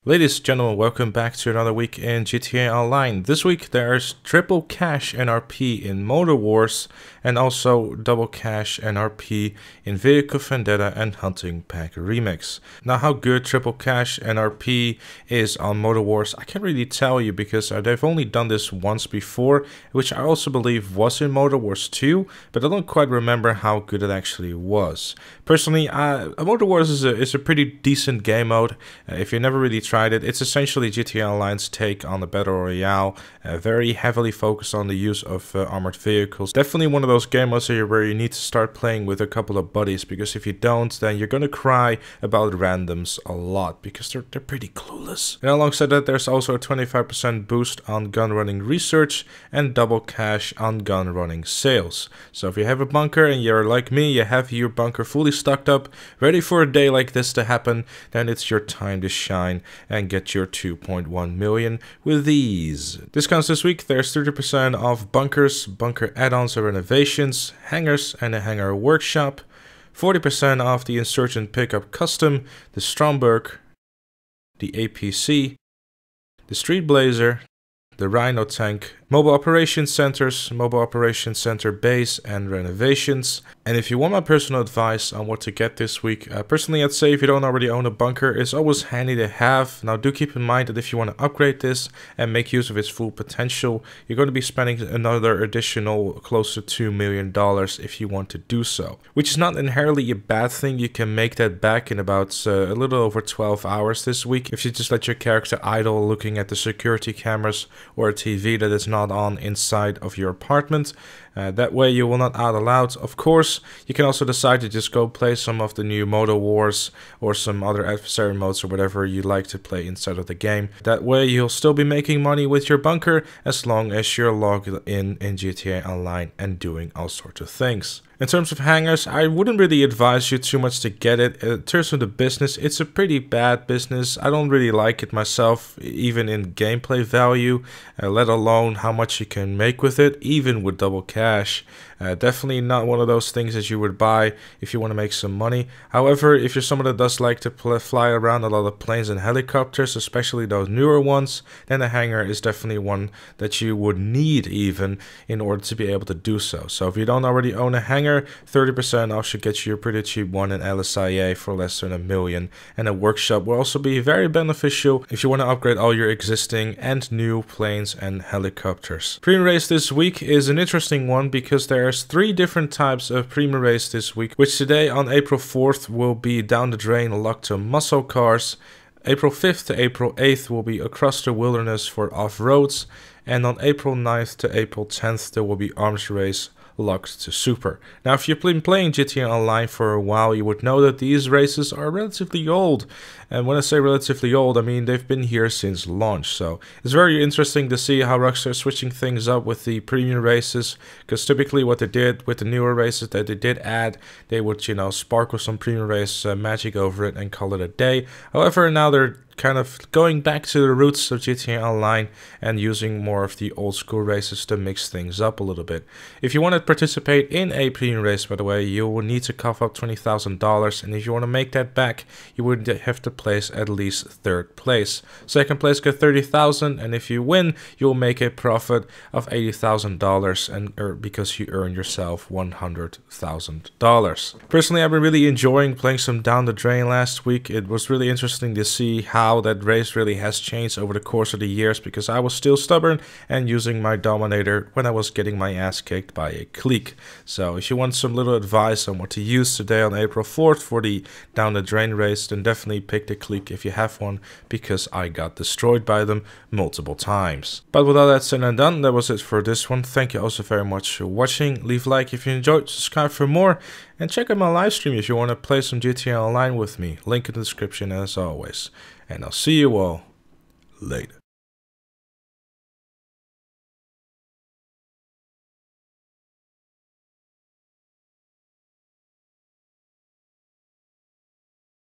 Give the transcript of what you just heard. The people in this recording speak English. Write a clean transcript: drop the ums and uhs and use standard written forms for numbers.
Ladies and gentlemen, welcome back to another week in GTA Online. This week there's triple cash NRP in Motor Wars and also double cash NRP in Vehicle Vendetta and Hunting Pack Remix. Now how good triple cash NRP is on Motor Wars I can't really tell you because they've only done this once before, which I also believe was in Motor Wars 2, but I don't quite remember how good it actually was. Personally, Motor Wars is a pretty decent game mode. If you never really tried it, it's essentially GTA Online's take on the Battle Royale, very heavily focused on the use of armored vehicles. Definitely one of those game modes here where you need to start playing with a couple of buddies, because if you don't, then you're gonna cry about randoms a lot, because they're pretty clueless. And alongside that, there's also a 25% boost on gun running research and double cash on gun running sales. So if you have a bunker and you're like me, you have your bunker fully stocked up, ready for a day like this to happen, then it's your time to shine and get your 2.1 million with these. Discounts this week: there's 30% off bunkers, bunker add-ons or renovations, hangars and a hangar workshop, 40% off the Insurgent Pickup Custom, the Stromberg, the APC, the Street Blazer, the Rhino Tank, Mobile Operations Centers, Mobile Operations Center Base and renovations. And if you want my personal advice on what to get this week, personally I'd say if you don't already own a bunker, it's always handy to have. Now do keep in mind that if you want to upgrade this and make use of its full potential, you're going to be spending another additional close to $2 million if you want to do so. Which is not inherently a bad thing. You can make that back in about a little over 12 hours this week if you just let your character idle looking at the security cameras or a TV that is not on inside of your apartment. That way you will not idle out. Of course, you can also decide to just go play some of the new Motor Wars or some other adversary modes or whatever you like to play inside of the game. That way you'll still be making money with your bunker as long as you're logged in GTA Online and doing all sorts of things. In terms of hangars, I wouldn't really advise you too much to get it. In terms of the business, it's a pretty bad business. I don't really like it myself, even in gameplay value, let alone how much you can make with it, even with double cash. Definitely not one of those things that you would buy if you want to make some money. However, if you're someone that does like to fly around a lot of planes and helicopters, especially those newer ones, then the hangar is definitely one that you would need even in order to be able to do so. So if you don't already own a hangar, 30% off should get you a pretty cheap one in LSIA for less than $1 million. And a workshop will also be very beneficial if you want to upgrade all your existing and new planes and helicopters. Premium race this week is an interesting one because there's 3 different types of premium race this week, which today on April 4th will be down the drain locked to muscle cars. April 5th to April 8th will be across the wilderness for off-roads, and on April 9th to April 10th there will be arms race locked to super. Now if you've been playing GTA Online for a while, you would know that these races are relatively old. And when I say relatively old, I mean they've been here since launch. So it's very interesting to see how Rockstar is switching things up with the premium races, because typically what they did with the newer races that they did add, they would, you know, sparkle some premium race magic over it and call it a day. However, now they're kind of going back to the roots of GTA Online and using more of the old school races to mix things up a little bit. If you want to participate in a premium race, by the way, you will need to cough up $20,000, and if you want to make that back, you would have to place at least 3rd place. Second place get $30,000, and if you win, you'll make a profit of $80,000, and because you earn yourself $100,000. Personally, I've been really enjoying playing some Down the Drain last week. It was really interesting to see how that race really has changed over the course of the years, because I was still stubborn and using my Dominator when I was getting my ass kicked by a clique. So if you want some little advice on what to use today on April 4th for the Down the Drain race, then definitely pick the clique if you have one, because I got destroyed by them multiple times. But with all that said and done, that was it for this one. Thank you also very much for watching. Leave a like if you enjoyed, subscribe for more, and check out my live stream if you want to play some GTA Online with me. Link in the description as always. And I'll see you all later.